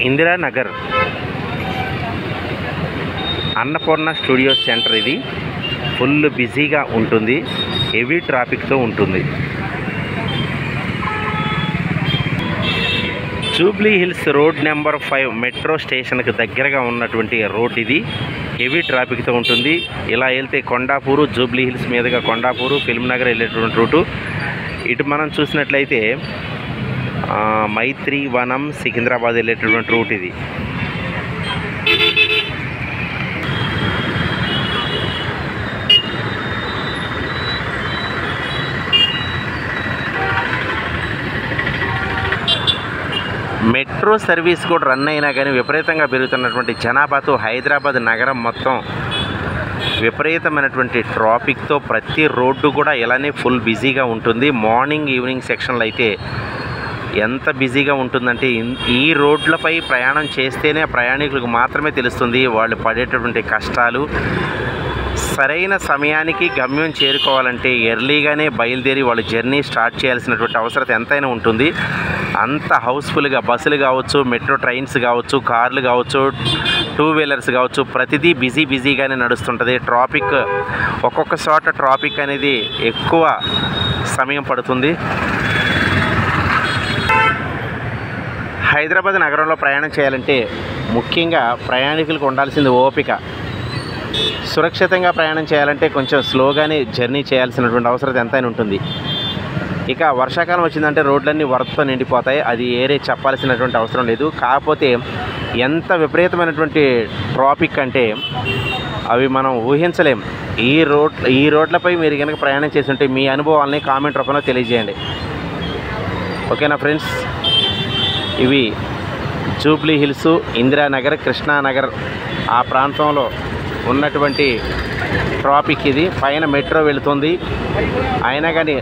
Indiranagar Annapurna studios centre. ఇది full బిజీగా ఉంటుంది, హెవీ ట్రాఫిక్తో ఉంటుంది. Jubilee hills road number 5 metro స్టేషన్కి దగ్గరగా ఉన్నటువంటి రోడ్ ఇది. హెవీ ట్రాఫిక్తో ఉంటుంది. ఇలా వెళ్తే కొండాపూరు, జూబ్లీ హిల్స్ మీదుగా కొండాపూరు, ఫిల్మ్ నగర్ వెళ్ళేటువంటి రూటు. ఇటు మనం చూసినట్లయితే మైత్రి వనం, సికింద్రాబాద్ వెళ్ళేటటువంటి రూట్ ఇది. మెట్రో సర్వీస్ కూడా రన్ అయినా కానీ విపరీతంగా పెరుగుతున్నటువంటి జనాభాతో హైదరాబాద్ నగరం మొత్తం విపరీతమైనటువంటి ట్రాఫిక్తో ప్రతి రోడ్డు కూడా ఇలానే ఫుల్ బిజీగా ఉంటుంది. మార్నింగ్ ఈవినింగ్ సెక్షన్లో అయితే ఎంత బిజీగా ఉంటుందంటే ఈ రోడ్లపై ప్రయాణం చేస్తేనే ప్రయాణికులకు మాత్రమే తెలుస్తుంది వాళ్ళు పడేటటువంటి కష్టాలు. సరైన సమయానికి గమ్యం చేరుకోవాలంటే ఎర్లీగానే బయలుదేరి వాళ్ళు జర్నీ స్టార్ట్ చేయాల్సినటువంటి అవసరం ఎంతైనా ఉంటుంది. అంత హౌస్ఫుల్గా బస్సులు కావచ్చు, మెట్రో ట్రైన్స్ కావచ్చు, కార్లు కావచ్చు, 2 వీలర్స్ కావచ్చు, ప్రతిదీ బిజీగానే నడుస్తుంటుంది. ట్రాఫిక్ ఒక్కొక్క చోట ట్రాఫిక్ అనేది ఎక్కువ సమయం పడుతుంది. హైదరాబాద్ నగరంలో ప్రయాణం చేయాలంటే ముఖ్యంగా ప్రయాణికులకు ఉండాల్సింది ఓపిక. సురక్షితంగా ప్రయాణం చేయాలంటే కొంచెం స్లోగానే జర్నీ చేయాల్సినటువంటి అవసరం ఎంతైనా ఉంటుంది. ఇక వర్షాకాలం వచ్చిందంటే రోడ్లన్నీ వరదతో నిండిపోతాయి. అది ఏరే చెప్పాల్సినటువంటి అవసరం లేదు. కాకపోతే ఎంత విపరీతమైనటువంటి ట్రాఫిక్ అంటే అవి మనం ఊహించలేం. ఈ రోడ్లపై మీరు కనుక ప్రయాణం చేస్తుంటే మీ అనుభవాలని కామెంట్ రూపంలో తెలియజేయండి. ఓకేనా ఫ్రెండ్స్, ఇవి జూబ్లీ హిల్స్, ఇందిరానగర్, కృష్ణానగర్ ఆ ప్రాంతంలో ఉన్నటువంటి ట్రాఫిక్. ఇది పైన మెట్రో వెళుతుంది, అయినా కానీ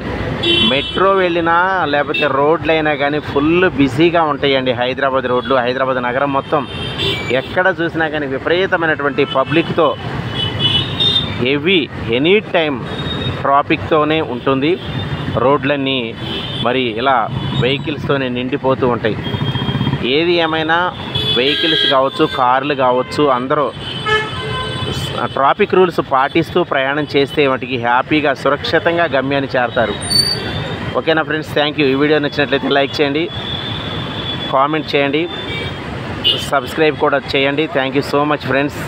మెట్రో వెళ్ళినా లేకపోతే రోడ్లు అయినా కానీ ఫుల్ బిజీగా ఉంటాయండి హైదరాబాద్ రోడ్లు. హైదరాబాద్ నగరం మొత్తం ఎక్కడ చూసినా కానీ విపరీతమైనటువంటి పబ్లిక్తో హెవీ ఎనీ టైం ట్రాఫిక్తోనే ఉంటుంది. రోడ్లన్నీ మరి ఇలా వెహికల్స్తోనే నిండిపోతూ ఉంటాయి. ఏది ఏమైనా వెహికల్స్ కావచ్చు, కార్లు కావచ్చు, అందరూ ట్రాఫిక్ రూల్స్ పాటిస్తూ ప్రయాణం చేస్తే వాటికి హ్యాపీగా సురక్షితంగా గమ్యాన్ని చేరతారు. ఓకేనా ఫ్రెండ్స్, థ్యాంక్ యూ. ఈ వీడియో నచ్చినట్లయితే లైక్ చేయండి, కామెంట్ చేయండి, సబ్స్క్రైబ్ కూడా చేయండి. Thank you so much friends.